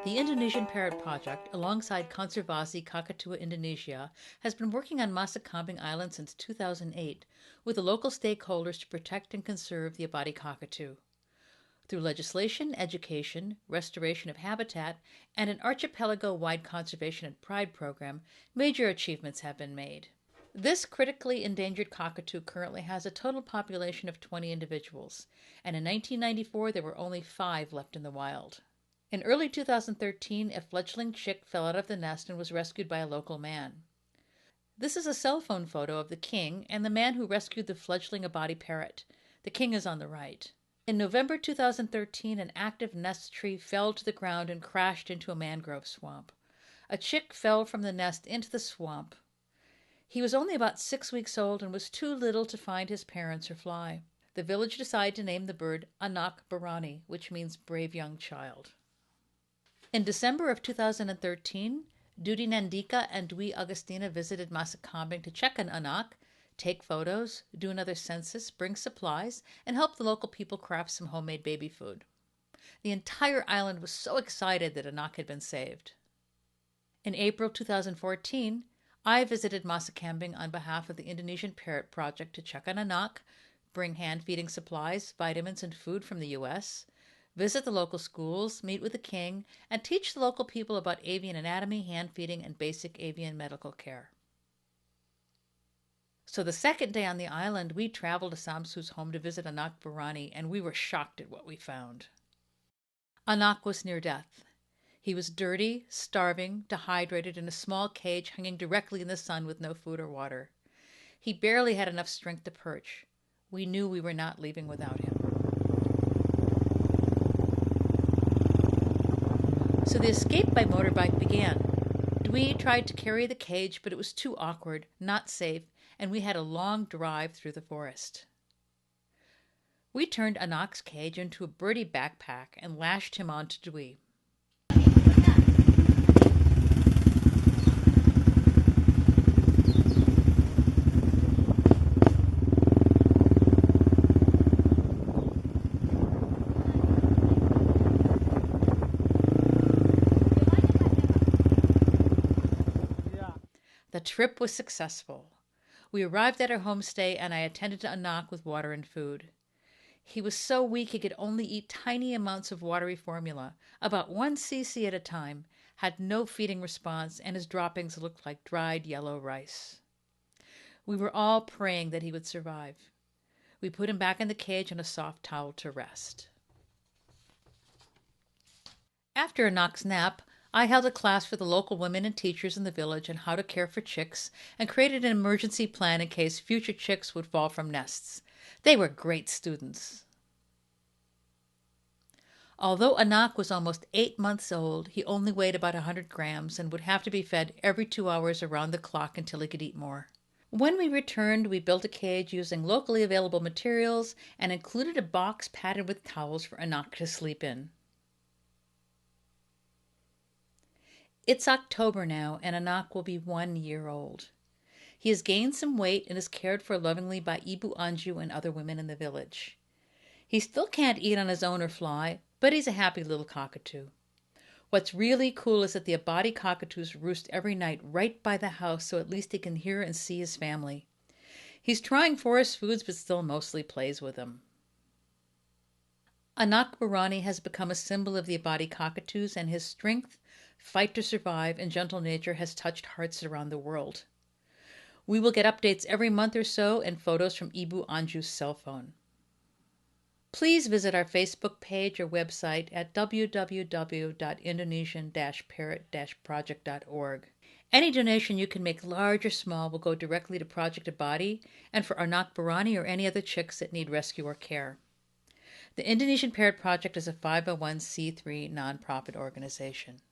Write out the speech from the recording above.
The Indonesian Parrot Project, alongside Conservasi Cockatoo Indonesia, has been working on Masakambing Island since 2008 with the local stakeholders to protect and conserve the Abbotti Cockatoo. Through legislation, education, restoration of habitat, and an archipelago-wide conservation and pride program, major achievements have been made. This critically endangered cockatoo currently has a total population of 20 individuals, and in 1994 there were only 5 left in the wild. In early 2013, a fledgling chick fell out of the nest and was rescued by a local man. This is a cell phone photo of the king and the man who rescued the fledgling Abbotti parrot. The king is on the right. In November 2013, an active nest tree fell to the ground and crashed into a mangrove swamp. A chick fell from the nest into the swamp. He was only about 6 weeks old and was too little to find his parents or fly. The village decided to name the bird Anak Berani, which means brave young child. In December of 2013, Dudi Nandika and Dwi Agustina visited Masakambing to check on Anak, take photos, do another census, bring supplies, and help the local people craft some homemade baby food. The entire island was so excited that Anak had been saved. In April 2014, I visited Masakambing on behalf of the Indonesian Parrot Project to check on Anak, bring hand-feeding supplies, vitamins, and food from the U.S., visit the local schools, meet with the king, and teach the local people about avian anatomy, hand-feeding, and basic avian medical care. So the second day on the island, we traveled to Samsu's home to visit Anak Berani, and we were shocked at what we found. Anak was near death. He was dirty, starving, dehydrated, in a small cage hanging directly in the sun with no food or water. He barely had enough strength to perch. We knew we were not leaving without him. So the escape by motorbike began. Dwi tried to carry the cage, but it was too awkward, not safe, and we had a long drive through the forest. We turned Anak's cage into a birdie backpack and lashed him onto Dwi. The trip was successful. We arrived at our homestay and I attended to Anak with water and food. He was so weak he could only eat tiny amounts of watery formula, about 1 cc at a time, had no feeding response, and his droppings looked like dried yellow rice. We were all praying that he would survive. We put him back in the cage on a soft towel to rest. After Anak's nap, I held a class for the local women and teachers in the village on how to care for chicks and created an emergency plan in case future chicks would fall from nests. They were great students. Although Anak was almost 8 months old, he only weighed about 100 grams and would have to be fed every 2 hours around the clock until he could eat more. When we returned, we built a cage using locally available materials and included a box padded with towels for Anak to sleep in. It's October now, and Anak will be 1 year old. He has gained some weight and is cared for lovingly by Ibu Anju and other women in the village. He still can't eat on his own or fly, but he's a happy little cockatoo. What's really cool is that the Abbotti Cockatoos roost every night right by the house, so at least he can hear and see his family. He's trying forest foods, but still mostly plays with them. Anak Berani has become a symbol of the Abbotti Cockatoos, and his strength, fight to survive, and gentle nature has touched hearts around the world. We will get updates every month or so and photos from Ibu Anju's cell phone. Please visit our Facebook page or website at www.indonesian-parrot-project.org. Any donation you can make, large or small, will go directly to Project Abbotti and for Anak Berani or any other chicks that need rescue or care. The Indonesian Parrot Project is a 501c3 nonprofit organization.